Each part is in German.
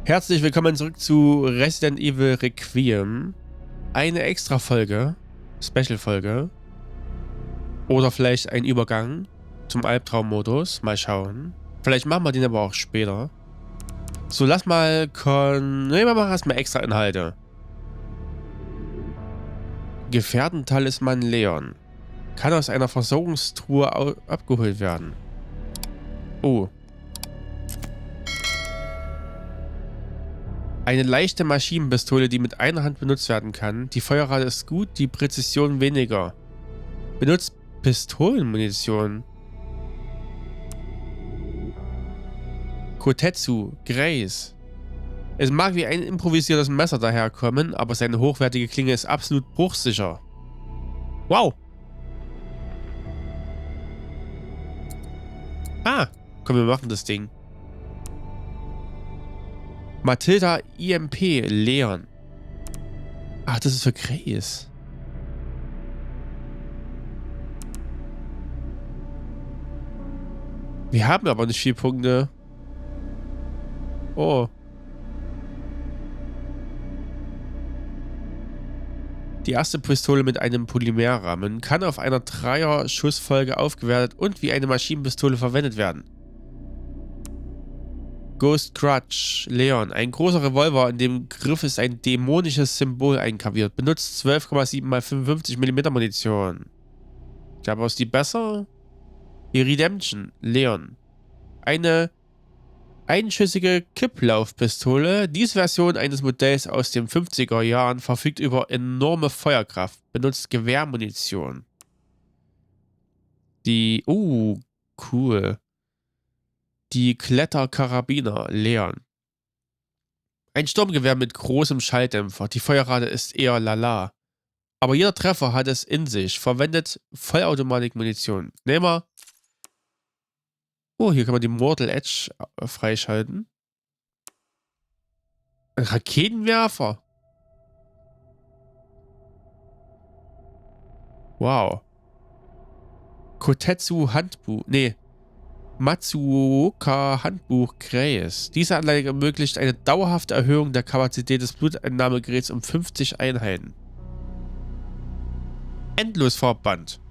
Herzlich willkommen zurück zu Resident Evil Requiem. Eine extra Folge, Special-Folge. Oder vielleicht ein Übergang zum Albtraummodus. Mal schauen. Vielleicht machen wir den aber auch später. So, lass mal wir machen erstmal extra Inhalte. Gefährdentalisman Leon. Kann aus einer Versorgungstruhe abgeholt werden. Oh. Eine leichte Maschinenpistole, die mit einer Hand benutzt werden kann. Die Feuerrate ist gut, die Präzision weniger. Benutzt Pistolenmunition. Kotetsu, Grace. Es mag wie ein improvisiertes Messer daherkommen, aber seine hochwertige Klinge ist absolut bruchsicher. Wow. Ah, komm, wir machen das Ding. Matilda IMP Leon. Ach, das ist für Grace. Wir haben aber nicht viele Punkte. Oh. Die erste Pistole mit einem Polymerrahmen kann auf einer Dreier-Schussfolge aufgewertet und wie eine Maschinenpistole verwendet werden. Ghost Crutch Leon. Ein großer Revolver, in dem Griff ist ein dämonisches Symbol eingraviert. Benutzt 12,7 x 55 mm Munition. Ich glaube, ist die besser? Die Redemption Leon. Eine einschüssige Kipplaufpistole. Diese Version eines Modells aus den 50er Jahren verfügt über enorme Feuerkraft. Benutzt Gewehrmunition. Die... cool. Die Kletterkarabiner Leon. Ein Sturmgewehr mit großem Schalldämpfer. Die Feuerrate ist eher lala. Aber jeder Treffer hat es in sich. Verwendet Vollautomatikmunition. Nehmen wir. Oh, hier kann man die Mortal Edge freischalten. Ein Raketenwerfer. Wow. Kotetsu Handbuch. Nee. Matsuoka Handbuch Grace. Diese Anlage ermöglicht eine dauerhafte Erhöhung der Kapazität des Blutentnahmegeräts um 50 Einheiten. Endlosverband.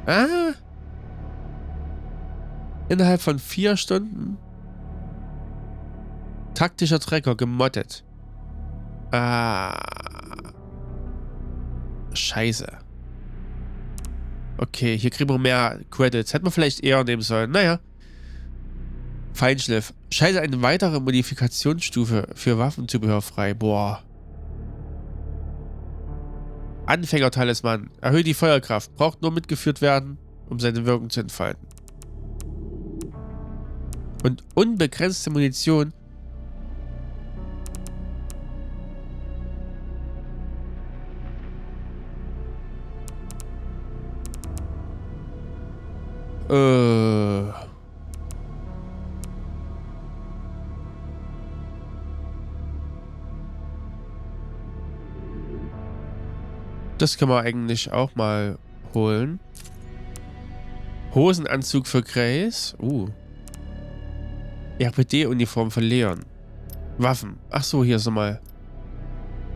Ah. Innerhalb von 4 Stunden. Taktischer Trecker gemoddet. Ah. Scheiße. Okay, hier kriegen wir mehr Credits. Hätten wir vielleicht eher nehmen sollen. Naja. Feinschliff. Schalte eine weitere Modifikationsstufe für Waffenzubehör frei. Boah. Anfänger-Talisman. Erhöht die Feuerkraft. Braucht nur mitgeführt werden, um seine Wirkung zu entfalten. Und unbegrenzte Munition. Das kann man eigentlich auch mal holen. Hosenanzug für Grace. RPD-Uniform für Leon. Waffen. Ach so, hier ist nochmal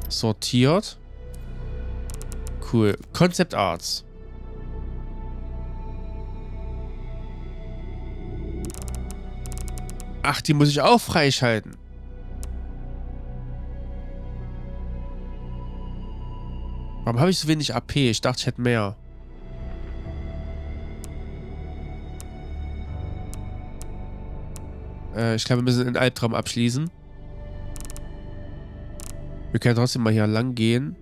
sortiert. Cool. Concept Arts. Ach, die muss ich auch freischalten. Warum habe ich so wenig AP? Ich dachte, ich hätte mehr. Ich glaube, wir müssen den Albtraum abschließen. Wir können trotzdem mal hier lang gehen.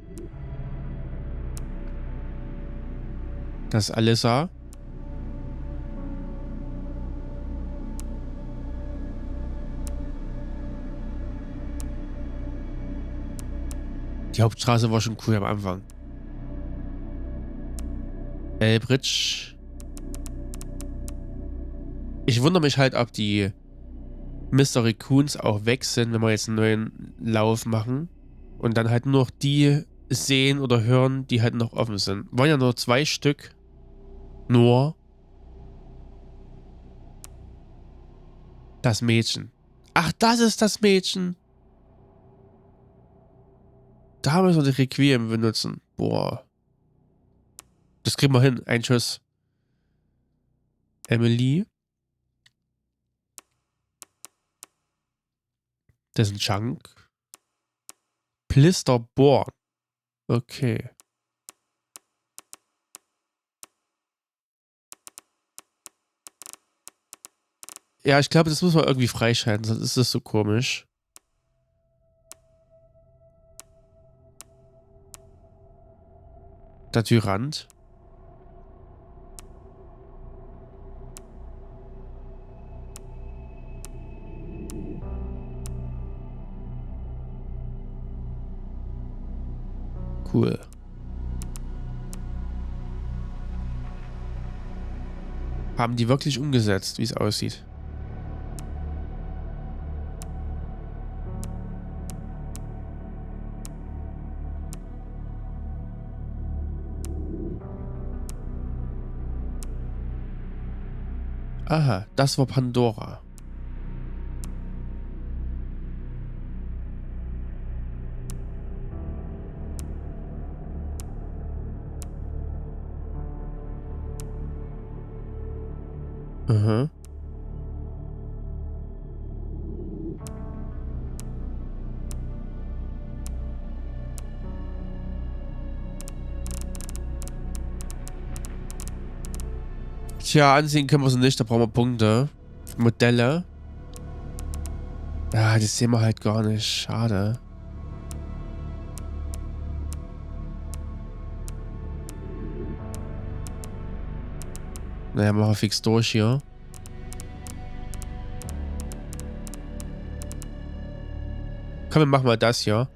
Das ist Alyssa. Die Hauptstraße war schon cool am Anfang. Elbridge. Ich wundere mich halt, ob die Mystery Coons auch weg sind, wenn wir jetzt einen neuen Lauf machen. Und dann halt nur noch die sehen oder hören, die halt noch offen sind. Waren ja nur 2 Stück. Nur. Das Mädchen. Ach, das ist das Mädchen. Da müssen wir die Requiem benutzen. Boah. Das kriegen wir hin. Ein Schuss. Emily. Das ist ein Chunk. Blisterborn. Okay. Ja, ich glaube, das muss man irgendwie freischalten, sonst ist das so komisch. Der Tyrant. Cool. Haben die wirklich umgesetzt, wie es aussieht. Aha, das war Pandora. Aha. Tja, ansehen können wir sie nicht, da brauchen wir Punkte. Modelle. Ja, das sehen wir halt gar nicht. Schade. Naja, machen wir fix durch hier. Komm, wir machen mal das hier.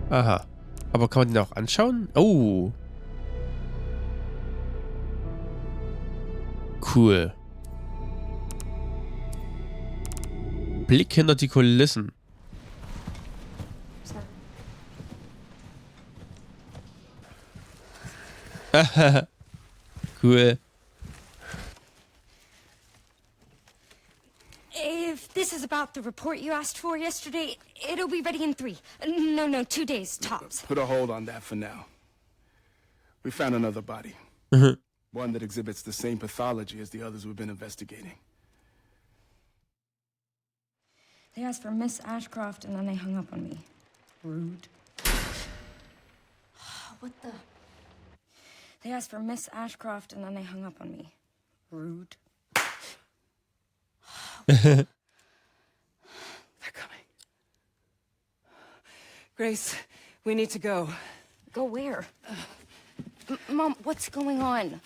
Aha. Aber kann man den auch anschauen? Oh. Cool. Blick hinter die Kulissen. Cool. If this is about the report you asked for yesterday, it'll be ready in 3. No, 2 days, tops. Put a hold on that for now. We found another body. One that exhibits the same pathology as the others we've been investigating. They asked for Miss Ashcroft and then they hung up on me. Rude. What the? They asked for Miss Ashcroft and then they hung up on me. Rude. They're coming. Grace, we need to go. Go where? Mom, what's going on?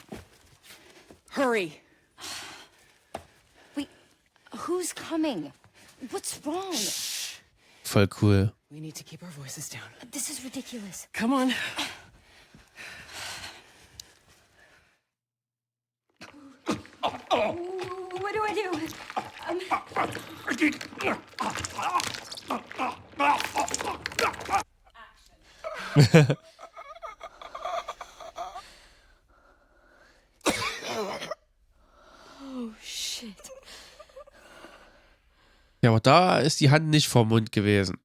Hurry. Wait, who's coming? What's wrong? Voll cool. We need to keep our voices down. This is ridiculous. Come on. What do I do? Oh, shit. Ja, aber da ist die Hand nicht vorm Mund gewesen.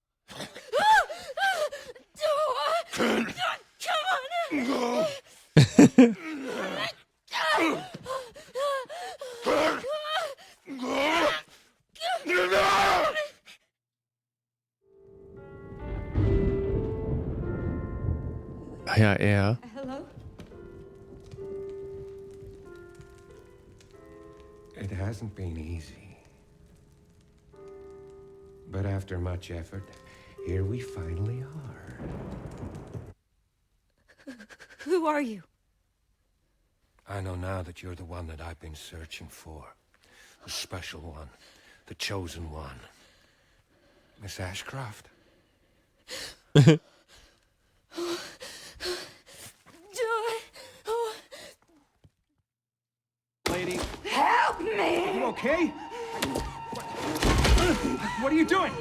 Ah ja, er. Hello? It hasn't been easy. But after much effort, here we finally are. Who are you? I know now that you're the one that I've been searching for. The special one. The chosen one. Miss Ashcroft. Lady, Help me! you okay? What are you doing?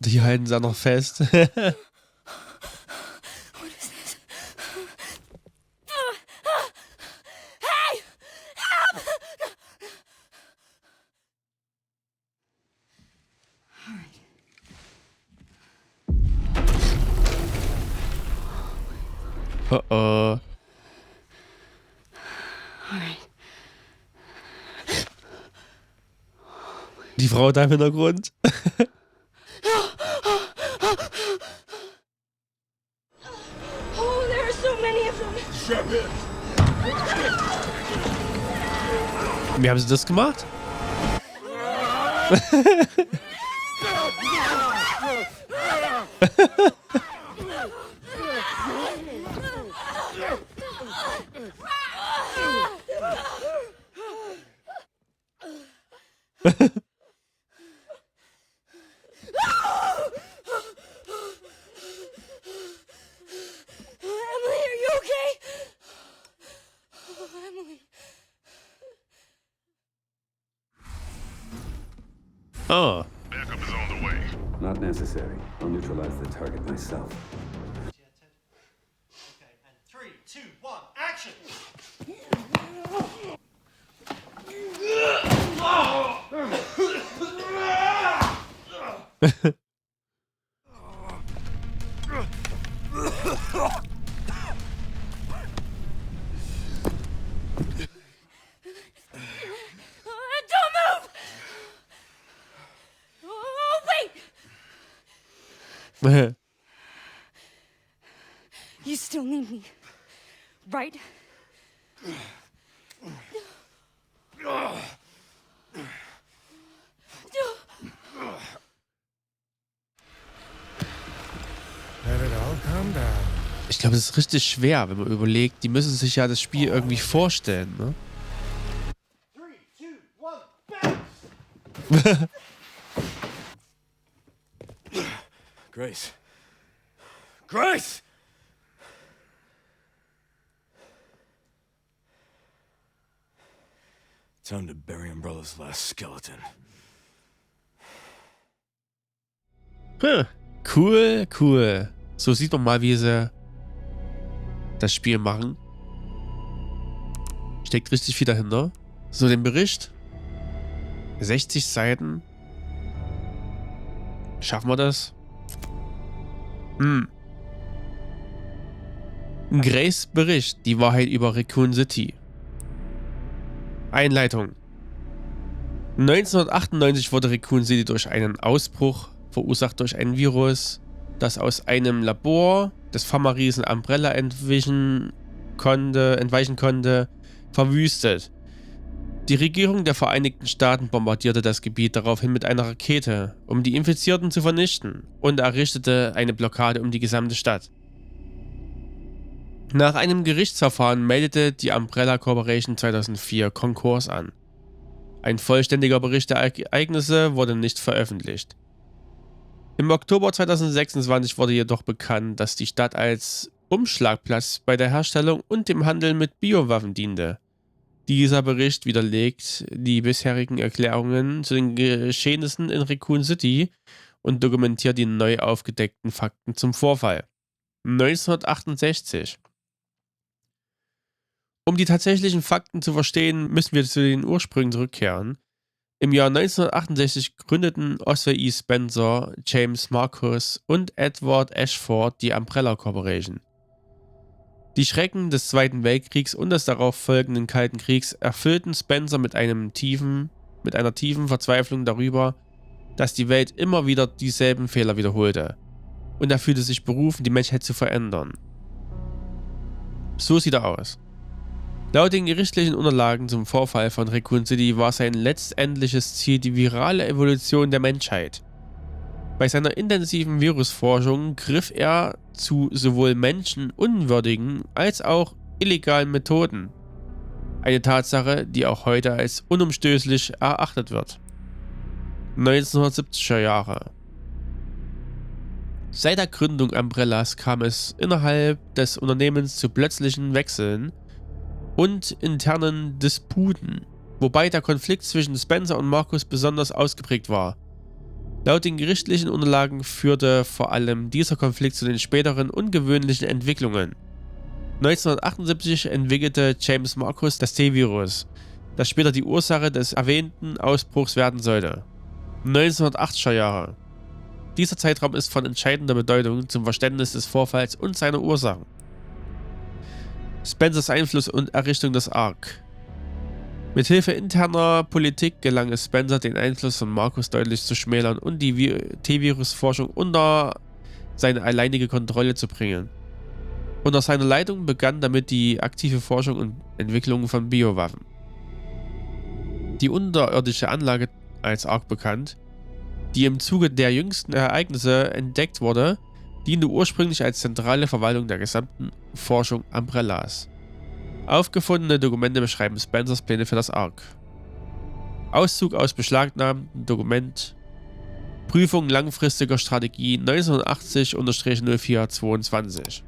Die halten sie auch noch fest. What is this? Hey! Help! Oh oh. Die Frau da im Hintergrund. Oh, there are so many of them. Wie haben sie das gemacht? Emily, are you okay? Oh, Emily. Oh. Backup is on the way. Not necessary. I'll neutralize the target myself. Okay, and 3, 2, 1, action! Don't move! Oh, wait! You still need me, right? Let it all come down. Ich glaube, das ist richtig schwer, wenn man überlegt, die müssen sich ja das Spiel irgendwie vorstellen, ne? 3, 2, 1, bounce! Grace. Grace! Time to bury Umbrella's last skeleton. Cool, cool. So sieht man mal, wie sie das Spiel machen. Steckt richtig viel dahinter. So, den Bericht. 60 Seiten. Schaffen wir das? Grace Bericht. Die Wahrheit über Raccoon City. Einleitung. 1998 wurde Raccoon City durch einen Ausbruch, verursacht durch ein Virus, das aus einem Labor des Pharma-Riesen Umbrella entweichen konnte, verwüstet. Die Regierung der Vereinigten Staaten bombardierte das Gebiet daraufhin mit einer Rakete, um die Infizierten zu vernichten, und errichtete eine Blockade um die gesamte Stadt. Nach einem Gerichtsverfahren meldete die Umbrella Corporation 2004 Konkurs an. Ein vollständiger Bericht der Ereignisse wurde nicht veröffentlicht. Im Oktober 2026 wurde jedoch bekannt, dass die Stadt als Umschlagplatz bei der Herstellung und dem Handel mit Biowaffen diente. Dieser Bericht widerlegt die bisherigen Erklärungen zu den Geschehnissen in Raccoon City und dokumentiert die neu aufgedeckten Fakten zum Vorfall. 1968. Um die tatsächlichen Fakten zu verstehen, müssen wir zu den Ursprüngen zurückkehren. Im Jahr 1968 gründeten Oswald E. Spencer, James Marcus und Edward Ashford die Umbrella Corporation. Die Schrecken des Zweiten Weltkriegs und des darauf folgenden Kalten Kriegs erfüllten Spencer mit einer tiefen Verzweiflung darüber, dass die Welt immer wieder dieselben Fehler wiederholte. Und er fühlte sich berufen, die Menschheit zu verändern. So sieht er aus. Laut den gerichtlichen Unterlagen zum Vorfall von Raccoon City war sein letztendliches Ziel die virale Evolution der Menschheit. Bei seiner intensiven Virusforschung griff er zu sowohl menschenunwürdigen als auch illegalen Methoden. Eine Tatsache, die auch heute als unumstößlich erachtet wird. 1970er Jahre. Seit der Gründung Umbrellas kam es innerhalb des Unternehmens zu plötzlichen Wechseln und internen Disputen, wobei der Konflikt zwischen Spencer und Marcus besonders ausgeprägt war. Laut den gerichtlichen Unterlagen führte vor allem dieser Konflikt zu den späteren ungewöhnlichen Entwicklungen. 1978 entwickelte James Marcus das T-Virus, das später die Ursache des erwähnten Ausbruchs werden sollte. 1980er Jahre. Dieser Zeitraum ist von entscheidender Bedeutung zum Verständnis des Vorfalls und seiner Ursachen. Spencers Einfluss und Errichtung des ARC. Mithilfe interner Politik gelang es Spencer, den Einfluss von Marcus deutlich zu schmälern und die T-Virus-Forschung unter seine alleinige Kontrolle zu bringen. Unter seiner Leitung begann damit die aktive Forschung und Entwicklung von Biowaffen. Die unterirdische Anlage, als ARC bekannt, die im Zuge der jüngsten Ereignisse entdeckt wurde, diente ursprünglich als zentrale Verwaltung der gesamten Forschung Umbrellas. Aufgefundene Dokumente beschreiben Spencers Pläne für das ARC. Auszug aus beschlagnahmtem Dokument. Prüfung langfristiger Strategie 1980-0422.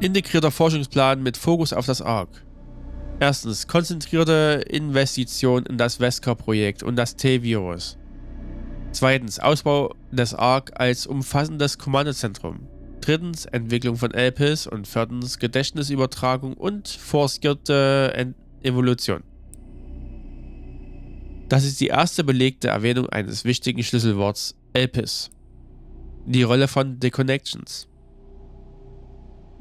Integrierter Forschungsplan mit Fokus auf das ARC. Erstens, konzentrierte Investition in das Wesker-Projekt und das T-Virus. Zweitens, Ausbau des ARC als umfassendes Kommandozentrum. Drittens, Entwicklung von ELPIS und viertens, Gedächtnisübertragung und forcierte Evolution. Das ist die erste belegte Erwähnung eines wichtigen Schlüsselworts, ELPIS. Die Rolle von Deconnections.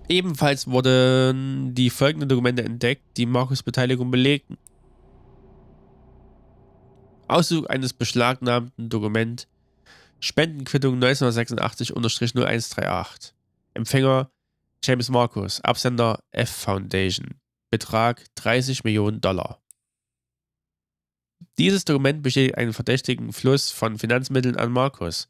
Ebenfalls wurden die folgenden Dokumente entdeckt, die Marcus' Beteiligung belegten. Auszug eines beschlagnahmten Dokument. Spendenquittung 1986-0138. Empfänger James Marcus. Absender F Foundation. Betrag $30 Millionen. Dieses Dokument bestätigt einen verdächtigen Fluss von Finanzmitteln an Marcus.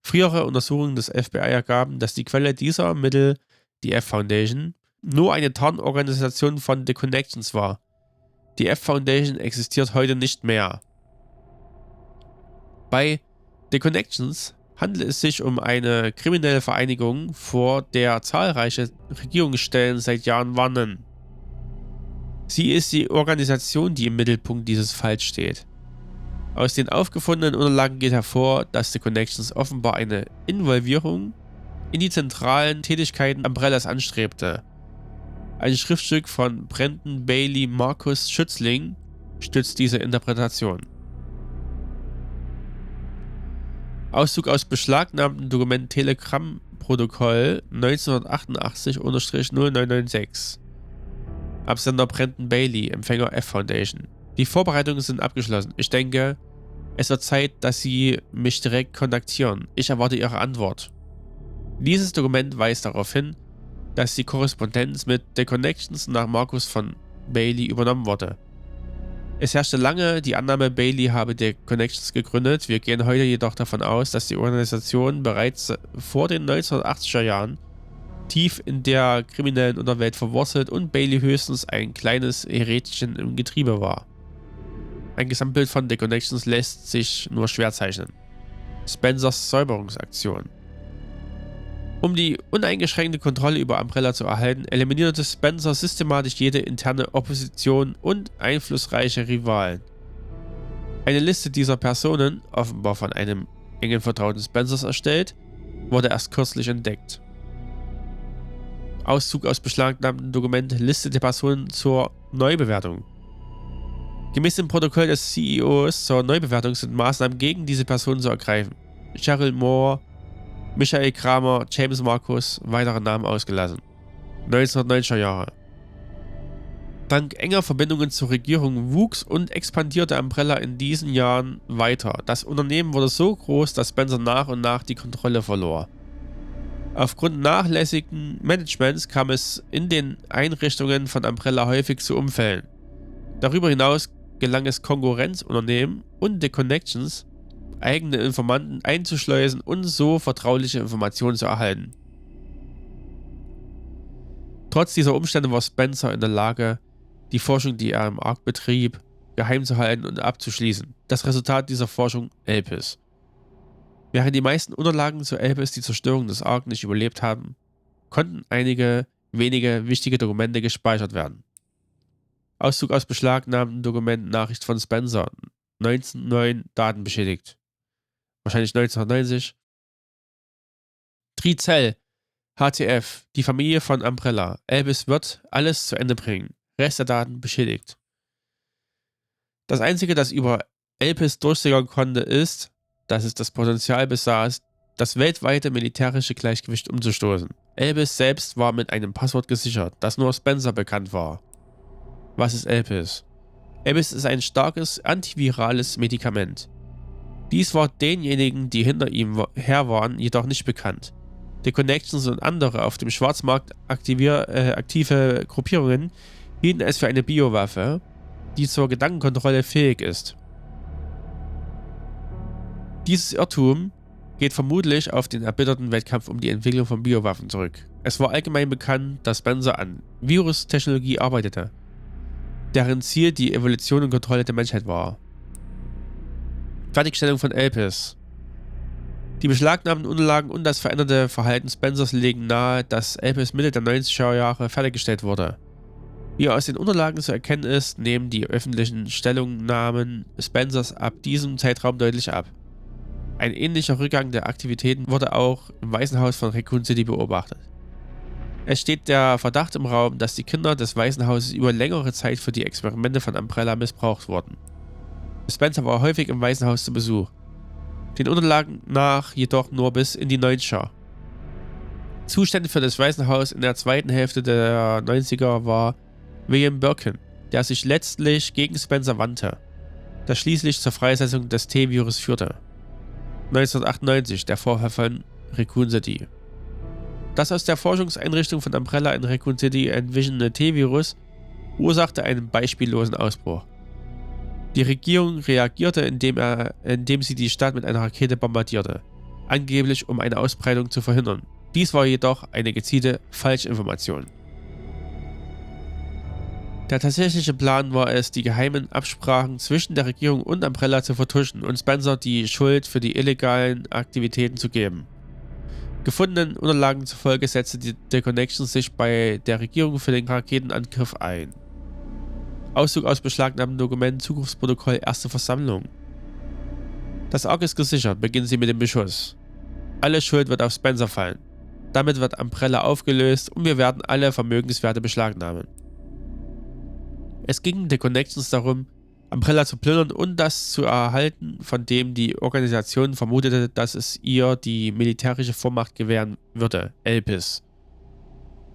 Frühere Untersuchungen des FBI ergaben, dass die Quelle dieser Mittel, die F Foundation, nur eine Tarnorganisation von The Connections war. Die F Foundation existiert heute nicht mehr. Bei The Connections handelt es sich um eine kriminelle Vereinigung, vor der zahlreiche Regierungsstellen seit Jahren warnen. Sie ist die Organisation, die im Mittelpunkt dieses Falls steht. Aus den aufgefundenen Unterlagen geht hervor, dass The Connections offenbar eine Involvierung in die zentralen Tätigkeiten Umbrellas anstrebte. Ein Schriftstück von Brendan Bailey Marcus Schützling stützt diese Interpretation. Auszug aus beschlagnahmtem Dokument Telegram-Protokoll 1988-0996. Absender Brendan Bailey, Empfänger F Foundation. Die Vorbereitungen sind abgeschlossen. Ich denke, es wird Zeit, dass Sie mich direkt kontaktieren. Ich erwarte Ihre Antwort. Dieses Dokument weist darauf hin, dass die Korrespondenz mit The Connections nach Marcus von Bailey übernommen wurde. Es herrschte lange die Annahme, Bailey habe The Connections gegründet. Wir gehen heute jedoch davon aus, dass die Organisation bereits vor den 1980er Jahren tief in der kriminellen Unterwelt verwurzelt und Bailey höchstens ein kleines Rädchen im Getriebe war. Ein Gesamtbild von The Connections lässt sich nur schwer zeichnen. Spencers Säuberungsaktion. Um die uneingeschränkte Kontrolle über Umbrella zu erhalten, eliminierte Spencer systematisch jede interne Opposition und einflussreiche Rivalen. Eine Liste dieser Personen, offenbar von einem engen Vertrauten Spencers erstellt, wurde erst kürzlich entdeckt. Auszug aus beschlagnahmtem Dokument Liste der Personen zur Neubewertung. Gemäß dem Protokoll des CEOs zur Neubewertung sind Maßnahmen gegen diese Personen zu ergreifen. Cheryl Moore, Michael Kramer, James Marcus, weitere Namen ausgelassen. 1990er Jahre. Dank enger Verbindungen zur Regierung wuchs und expandierte Umbrella in diesen Jahren weiter. Das Unternehmen wurde so groß, dass Spencer nach und nach die Kontrolle verlor. Aufgrund nachlässigen Managements kam es in den Einrichtungen von Umbrella häufig zu Unfällen. Darüber hinaus gelang es Konkurrenzunternehmen und The Connections, eigene Informanten einzuschleusen und so vertrauliche Informationen zu erhalten. Trotz dieser Umstände war Spencer in der Lage, die Forschung, die er im ARC betrieb, geheim zu halten und abzuschließen. Das Resultat dieser Forschung: ELPIS. Während die meisten Unterlagen zu ELPIS die Zerstörung des ARC nicht überlebt haben, konnten einige wenige wichtige Dokumente gespeichert werden. Auszug aus beschlagnahmtem Dokument Nachricht von Spencer 1909 Daten beschädigt. Wahrscheinlich 1990. Tricell, HTF, die Familie von Umbrella. Elvis wird alles zu Ende bringen. Rest der Daten beschädigt. Das Einzige, das über Elpis durchsickern konnte, ist, dass es das Potenzial besaß, das weltweite militärische Gleichgewicht umzustoßen. Elpis selbst war mit einem Passwort gesichert, das nur Spencer bekannt war. Was ist Elpis? Elpis ist ein starkes antivirales Medikament. Dies war denjenigen, die hinter ihm her waren, jedoch nicht bekannt. The Connections und andere auf dem Schwarzmarkt aktive Gruppierungen hielten es für eine Biowaffe, die zur Gedankenkontrolle fähig ist. Dieses Irrtum geht vermutlich auf den erbitterten Wettkampf um die Entwicklung von Biowaffen zurück. Es war allgemein bekannt, dass Spencer an Virustechnologie arbeitete, deren Ziel die Evolution und Kontrolle der Menschheit war. Fertigstellung von Elpis. Die beschlagnahmten Unterlagen und das veränderte Verhalten Spencers legen nahe, dass Elpis Mitte der 90er Jahre fertiggestellt wurde. Wie aus den Unterlagen zu erkennen ist, nehmen die öffentlichen Stellungnahmen Spencers ab diesem Zeitraum deutlich ab. Ein ähnlicher Rückgang der Aktivitäten wurde auch im Waisenhaus von Raccoon City beobachtet. Es steht der Verdacht im Raum, dass die Kinder des Waisenhauses über längere Zeit für die Experimente von Umbrella missbraucht wurden. Spencer war häufig im Waisenhaus zu Besuch, den Unterlagen nach jedoch nur bis in die 90er. Zuständig für das Waisenhaus in der zweiten Hälfte der 90er war William Birkin, der sich letztlich gegen Spencer wandte, das schließlich zur Freisetzung des T-Virus führte. 1998, der Vorfall von Raccoon City. Das aus der Forschungseinrichtung von Umbrella in Raccoon City entwichene T-Virus ursachte einen beispiellosen Ausbruch. Die Regierung reagierte, indem sie die Stadt mit einer Rakete bombardierte, angeblich um eine Ausbreitung zu verhindern. Dies war jedoch eine gezielte Falschinformation. Der tatsächliche Plan war es, die geheimen Absprachen zwischen der Regierung und Umbrella zu vertuschen und Spencer die Schuld für die illegalen Aktivitäten zu geben. Gefundenen Unterlagen zufolge setzte die The Connections sich bei der Regierung für den Raketenangriff ein. Auszug aus beschlagnahmten Dokumenten, Zugriffsprotokoll, erste Versammlung. Das Ark ist gesichert, beginnen Sie mit dem Beschuss. Alle Schuld wird auf Spencer fallen. Damit wird Umbrella aufgelöst und wir werden alle Vermögenswerte beschlagnahmen. Es ging The Connections darum, Umbrella zu plündern und das zu erhalten, von dem die Organisation vermutete, dass es ihr die militärische Vormacht gewähren würde, Elpis.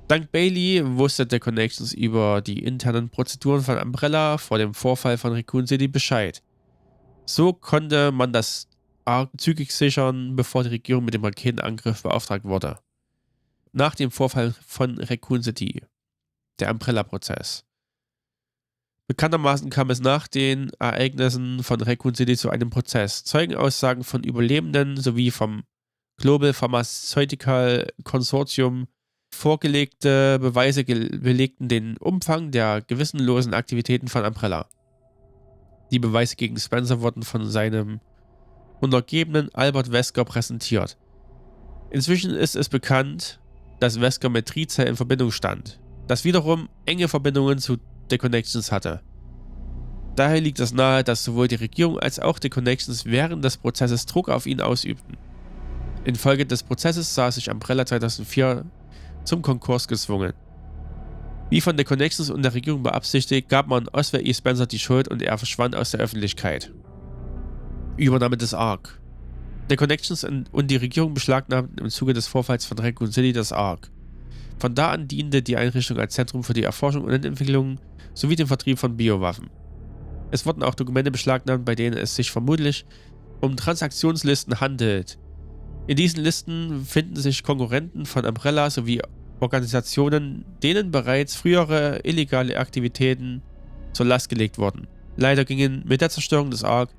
Dank Bailey wusste The Connections über die internen Prozeduren von Umbrella vor dem Vorfall von Raccoon City Bescheid. So konnte man das Ark zügig sichern, bevor die Regierung mit dem Raketenangriff beauftragt wurde. Nach dem Vorfall von Raccoon City, der Umbrella-Prozess. Bekanntermaßen kam es nach den Ereignissen von Raccoon City zu einem Prozess. Zeugenaussagen von Überlebenden sowie vom Global Pharmaceutical Consortium vorgelegte Beweise belegten den Umfang der gewissenlosen Aktivitäten von Umbrella. Die Beweise gegen Spencer wurden von seinem Untergebenen Albert Wesker präsentiert. Inzwischen ist es bekannt, dass Wesker mit Tricell in Verbindung stand, das wiederum enge Verbindungen zu The Connections hatte. Daher liegt es nahe, dass sowohl die Regierung als auch The Connections während des Prozesses Druck auf ihn ausübten. Infolge des Prozesses sah sich Umbrella 2004 zum Konkurs gezwungen. Wie von The Connections und der Regierung beabsichtigt, gab man Oswald E. Spencer die Schuld und er verschwand aus der Öffentlichkeit. Übernahme des Ark. The Connections und die Regierung beschlagnahmten im Zuge des Vorfalls von Raccoon City das Ark. Von da an diente die Einrichtung als Zentrum für die Erforschung und Entwicklung sowie den Vertrieb von Biowaffen. Es wurden auch Dokumente beschlagnahmt, bei denen es sich vermutlich um Transaktionslisten handelt. In diesen Listen finden sich Konkurrenten von Umbrella sowie Organisationen, denen bereits frühere illegale Aktivitäten zur Last gelegt wurden. Leider gingen mit der Zerstörung des Ark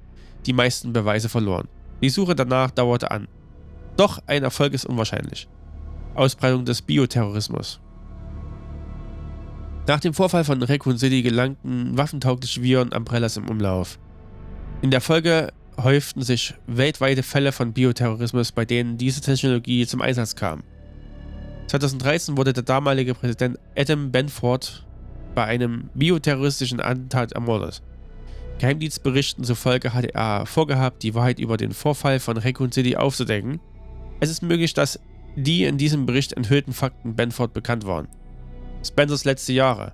die meisten Beweise verloren. Die Suche danach dauerte an. Doch ein Erfolg ist unwahrscheinlich. Ausbreitung des Bioterrorismus. Nach dem Vorfall von Raccoon City gelangten waffentaugliche Viren Umbrellas im Umlauf. In der Folge häuften sich weltweite Fälle von Bioterrorismus, bei denen diese Technologie zum Einsatz kam. 2013 wurde der damalige Präsident Adam Benford bei einem bioterroristischen Attentat ermordet. Geheimdienstberichten zufolge hatte er vorgehabt, die Wahrheit über den Vorfall von Raccoon City aufzudecken. Es ist möglich, dass die in diesem Bericht enthüllten Fakten Benford bekannt waren. Spencers letzte Jahre.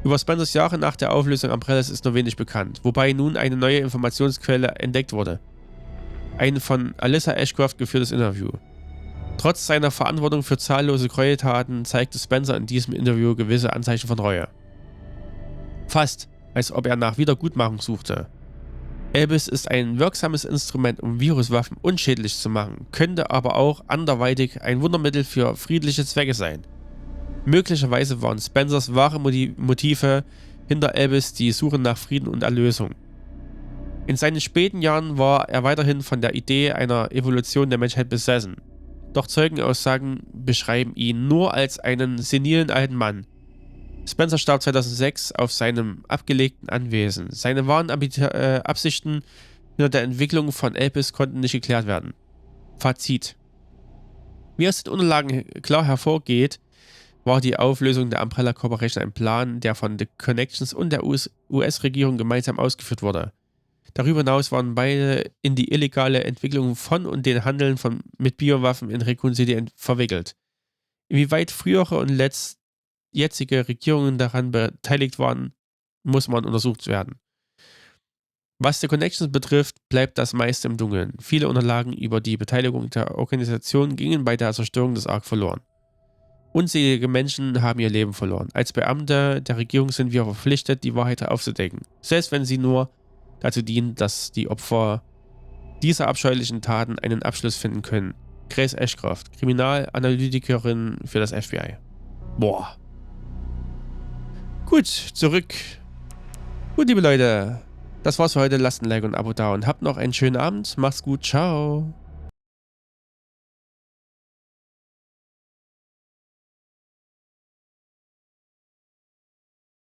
Über Spencers Jahre nach der Auflösung Umbrellas ist nur wenig bekannt, wobei nun eine neue Informationsquelle entdeckt wurde. Ein von Alyssa Ashcroft geführtes Interview. Trotz seiner Verantwortung für zahllose Gräueltaten zeigte Spencer in diesem Interview gewisse Anzeichen von Reue. Fast, als ob er nach Wiedergutmachung suchte. Elbis ist ein wirksames Instrument, um Viruswaffen unschädlich zu machen, könnte aber auch anderweitig ein Wundermittel für friedliche Zwecke sein. Möglicherweise waren Spencers wahre Motive hinter Elbis die Suche nach Frieden und Erlösung. In seinen späten Jahren war er weiterhin von der Idee einer Evolution der Menschheit besessen. Doch Zeugenaussagen beschreiben ihn nur als einen senilen alten Mann. Spencer starb 2006 auf seinem abgelegten Anwesen. Seine wahren Absichten hinter der Entwicklung von Elpis konnten nicht geklärt werden. Fazit: Wie aus den Unterlagen klar hervorgeht, war die Auflösung der Umbrella Corporation ein Plan, der von The Connections und der US-Regierung gemeinsam ausgeführt wurde. Darüber hinaus waren beide in die illegale Entwicklung von und den Handeln mit Biowaffen in Raccoon City verwickelt. Inwieweit frühere und jetzige Regierungen daran beteiligt waren, muss man untersucht werden. Was The Connections betrifft, bleibt das meiste im Dunkeln. Viele Unterlagen über die Beteiligung der Organisation gingen bei der Zerstörung des Ark verloren. Unzählige Menschen haben ihr Leben verloren. Als Beamte der Regierung sind wir verpflichtet, die Wahrheit aufzudecken, selbst wenn sie nur dazu dient, dass die Opfer dieser abscheulichen Taten einen Abschluss finden können. Grace Ashcroft, Kriminalanalytikerin für das FBI. Boah. Gut, zurück. Gut, liebe Leute, das war's für heute. Lasst ein Like und ein Abo da und habt noch einen schönen Abend. Macht's gut, ciao.